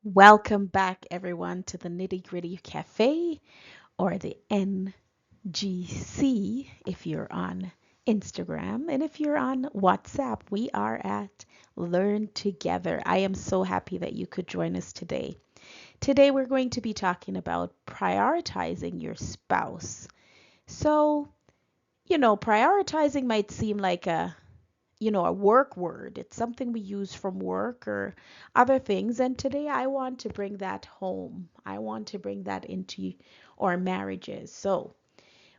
Welcome back, everyone, to the Nitty Gritty Cafe or the NGC if you're on Instagram. And if you're on WhatsApp, we are at Learn Together. I am so happy that you could join us today. Today, we're going to be talking about prioritizing your spouse. So, prioritizing might seem like a work word. It's something we use from work or other things. And today I want to bring that home. I want to bring that into our marriages. So,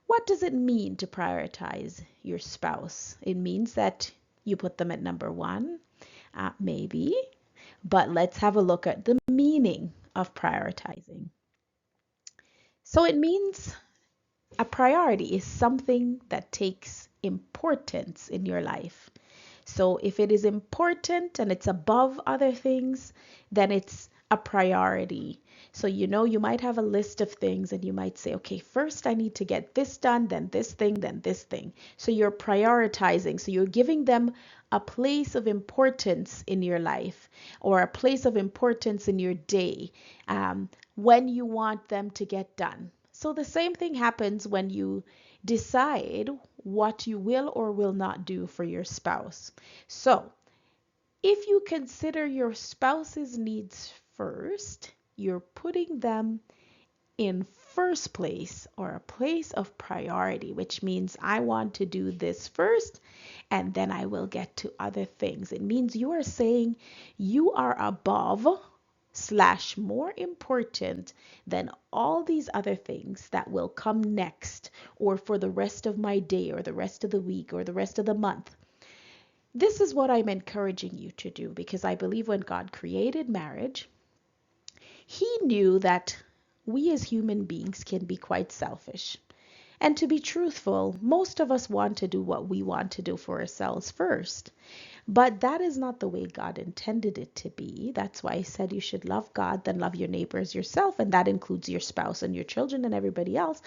what does it mean to prioritize your spouse? It means that you put them at number one, maybe, but let's have a look at the meaning of prioritizing. So, it means a priority is something that takes importance in your life. So if it is important and it's above other things, then it's a priority. So, you might have a list of things and you might say, okay, first I need to get this done, then this thing. So you're prioritizing. So you're giving them a place of importance in your life or a place of importance in your day when you want them to get done. So the same thing happens when you decide what you will or will not do for your spouse. So, if you consider your spouse's needs first, you're putting them in first place or a place of priority, which means I want to do this first and then I will get to other things. It means you are saying you are above slash more important than all these other things that will come next or for the rest of my day or the rest of the week or the rest of the month. This is what I'm encouraging you to do because I believe when God created marriage, He knew that we as human beings can be quite selfish. And to be truthful, most of us want to do what we want to do for ourselves first. But that is not the way God intended it to be. That's why He said you should love God, then love your neighbors yourself, and that includes your spouse and your children and everybody else.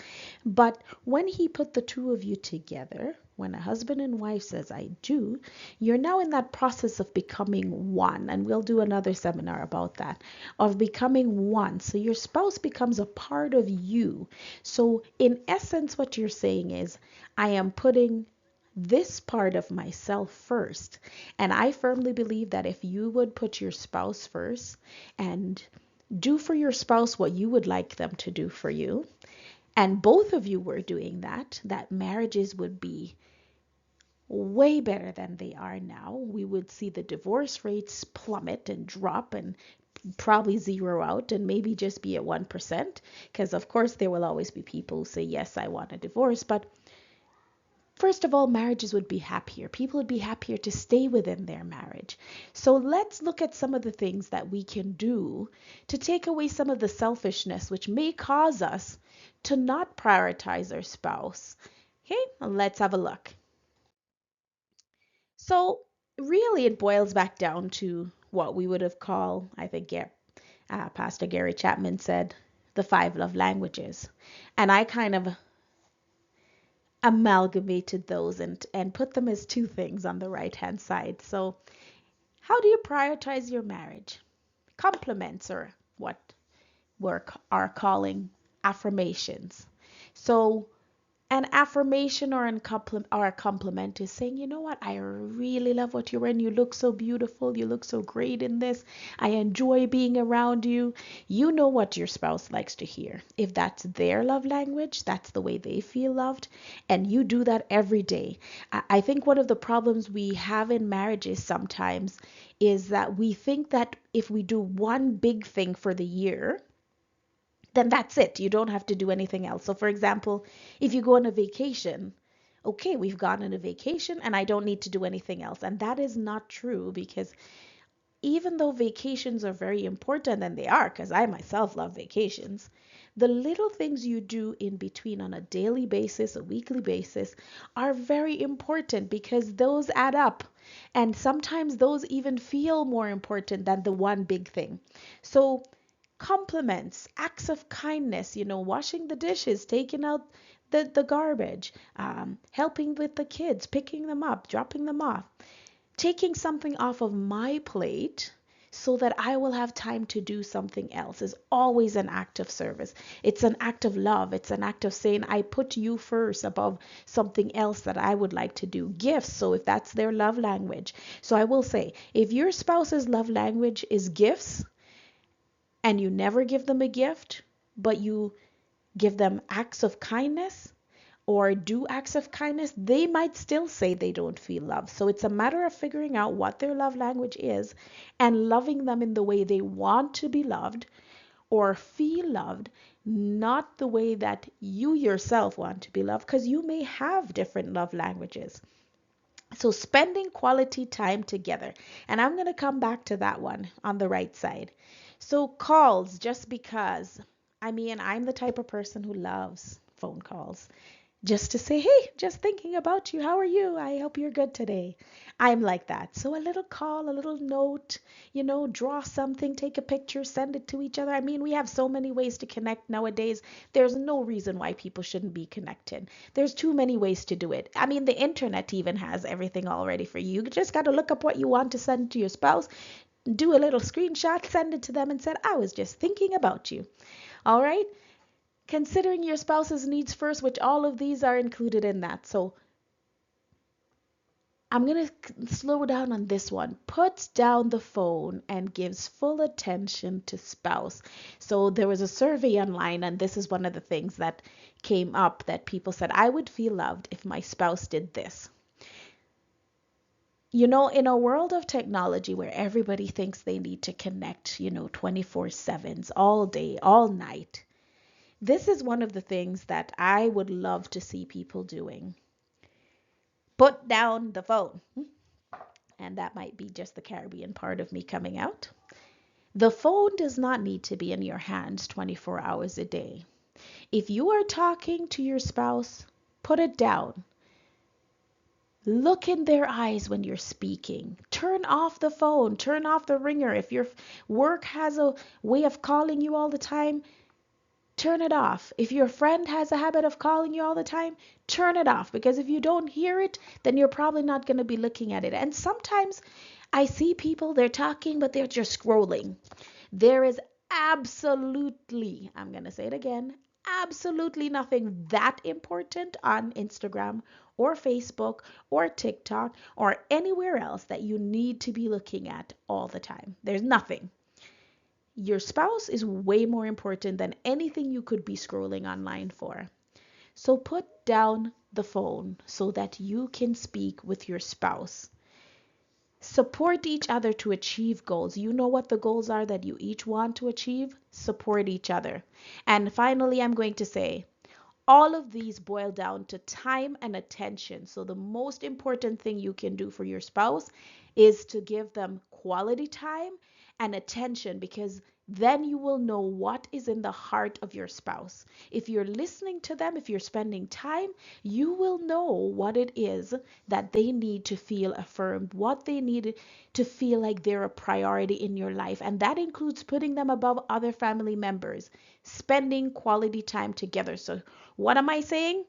But when He put the two of you together, when a husband and wife says, I do, you're now in that process of becoming one. And we'll do another seminar about that, of becoming one. So your spouse becomes a part of you. So, in essence, what you're saying is, I am putting this part of myself first. And I firmly believe that if you would put your spouse first and do for your spouse what you would like them to do for you, and both of you were doing that, that marriages would be way better than they are now. We would see the divorce rates plummet and drop and probably zero out and maybe just be at 1%. Because, of course, there will always be people who say, yes, I want a divorce. But first of all, marriages would be happier. People would be happier to stay within their marriage. So let's look at some of the things that we can do to take away some of the selfishness which may cause us to not prioritize our spouse. Okay, let's have a look. So, really, it boils back down to what we would have called, I think, Pastor Gary Chapman said, the five love languages. And I kind of amalgamated those and put them as two things on the right hand side. So, how do you prioritize your marriage? Compliments, or what are calling affirmations. So, an affirmation or a compliment is saying, you know what, I really love what you're wearing. You look so beautiful. You look so great in this. I enjoy being around you. You know what your spouse likes to hear. If that's their love language, that's the way they feel loved. And you do that every day. I think one of the problems we have in marriages sometimes is that we think that if we do one big thing for the year, then that's it. You don't have to do anything else. So, for example, if you go on a vacation, okay, we've gone on a vacation and I don't need to do anything else. And that is not true because even though vacations are very important, and they are, because I myself love vacations, the little things you do in between on a daily basis, a weekly basis, are very important because those add up. And sometimes those even feel more important than the one big thing. So, compliments, acts of kindness, washing the dishes, taking out the garbage, helping with the kids, picking them up, dropping them off, taking something off of my plate so that I will have time to do something else is always an act of service. It's an act of love. It's an act of saying, I put you first above something else that I would like to do. Gifts. So if that's their love language. So I will say, if your spouse's love language is gifts and you never give them a gift, but you give them acts of kindness, or do acts of kindness, they might still say they don't feel love. So it's a matter of figuring out what their love language is and loving them in the way they want to be loved or feel loved, not the way that you yourself want to be loved, because you may have different love languages. So spending quality time together. And I'm going to come back to that one on the right side. So calls, just because. I mean, I'm the type of person who loves phone calls just to say, hey, just thinking about you. How are you? I hope you're good today. I'm like that. So a little call, a little note, draw something, take a picture, send it to each other. I mean, we have so many ways to connect nowadays. There's no reason why people shouldn't be connected. There's too many ways to do it. I mean, the internet even has everything already for you. You just got to look up what you want to send to your spouse, do a little screenshot, send it to them and said, I was just thinking about you. All right. Considering your spouse's needs first, which all of these are included in that. So I'm going to slow down on this one. Puts down the phone and gives full attention to spouse. So there was a survey online, and this is one of the things that came up that people said, I would feel loved if my spouse did this. In a world of technology where everybody thinks they need to connect, 24/7s, all day, all night, this is one of the things that I would love to see people doing. Put down the phone. And that might be just the Caribbean part of me coming out. The phone does not need to be in your hands 24 hours a day. If you are talking to your spouse, put it down. Look in their eyes when you're speaking. Turn off the phone. Turn off the ringer. If your work has a way of calling you all the time, turn it off. If your friend has a habit of calling you all the time, turn it off. Because if you don't hear it, then you're probably not going to be looking at it. And sometimes I see people, they're talking, but they're just scrolling. There is absolutely, I'm going to say it again, absolutely nothing that important on Instagram or Facebook or TikTok or anywhere else that you need to be looking at all the time. There's nothing. Your spouse is way more important than anything you could be scrolling online for. So put down the phone so that you can speak with your spouse. Support each other to achieve goals. You know what the goals are that you each want to achieve? Support each other. And finally, I'm going to say, all of these boil down to time and attention. So the most important thing you can do for your spouse is to give them quality time and attention, because then you will know what is in the heart of your spouse. If you're listening to them, if you're spending time, you will know what it is that they need to feel affirmed, what they need to feel like they're a priority in your life. And that includes putting them above other family members, spending quality time together. So what am I saying?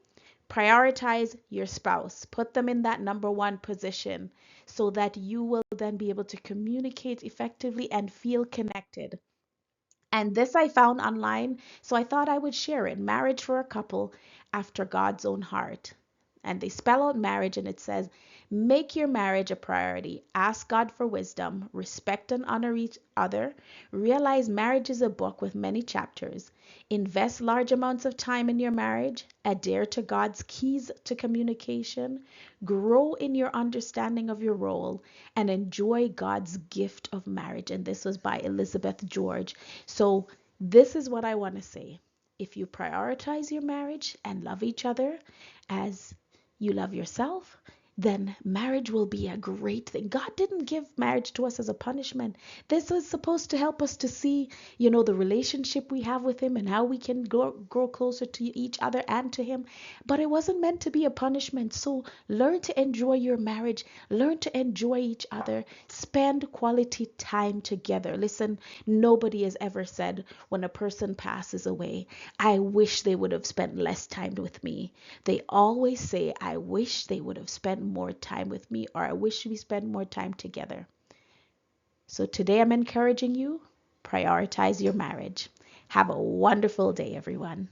Prioritize your spouse. Put them in that number one position so that you will then be able to communicate effectively and feel connected. And this I found online, so I thought I would share it. Marriage for a couple after God's own heart. And they spell out marriage, and it says, make your marriage a priority. Ask God for wisdom. Respect and honor each other. Realize marriage is a book with many chapters. Invest large amounts of time in your marriage. Adhere to God's keys to communication. Grow in your understanding of your role. And enjoy God's gift of marriage. And this was by Elizabeth George. So this is what I want to say. If you prioritize your marriage and love each other as you love yourself, then marriage will be a great thing. God didn't give marriage to us as a punishment. This was supposed to help us to see, the relationship we have with Him and how we can grow closer to each other and to Him. But it wasn't meant to be a punishment. So learn to enjoy your marriage. Learn to enjoy each other. Spend quality time together. Listen, nobody has ever said when a person passes away, I wish they would have spent less time with me. They always say, I wish they would have spent more time with me, or I wish we spent more time together. So today I'm encouraging you, prioritize your marriage. Have a wonderful day, everyone.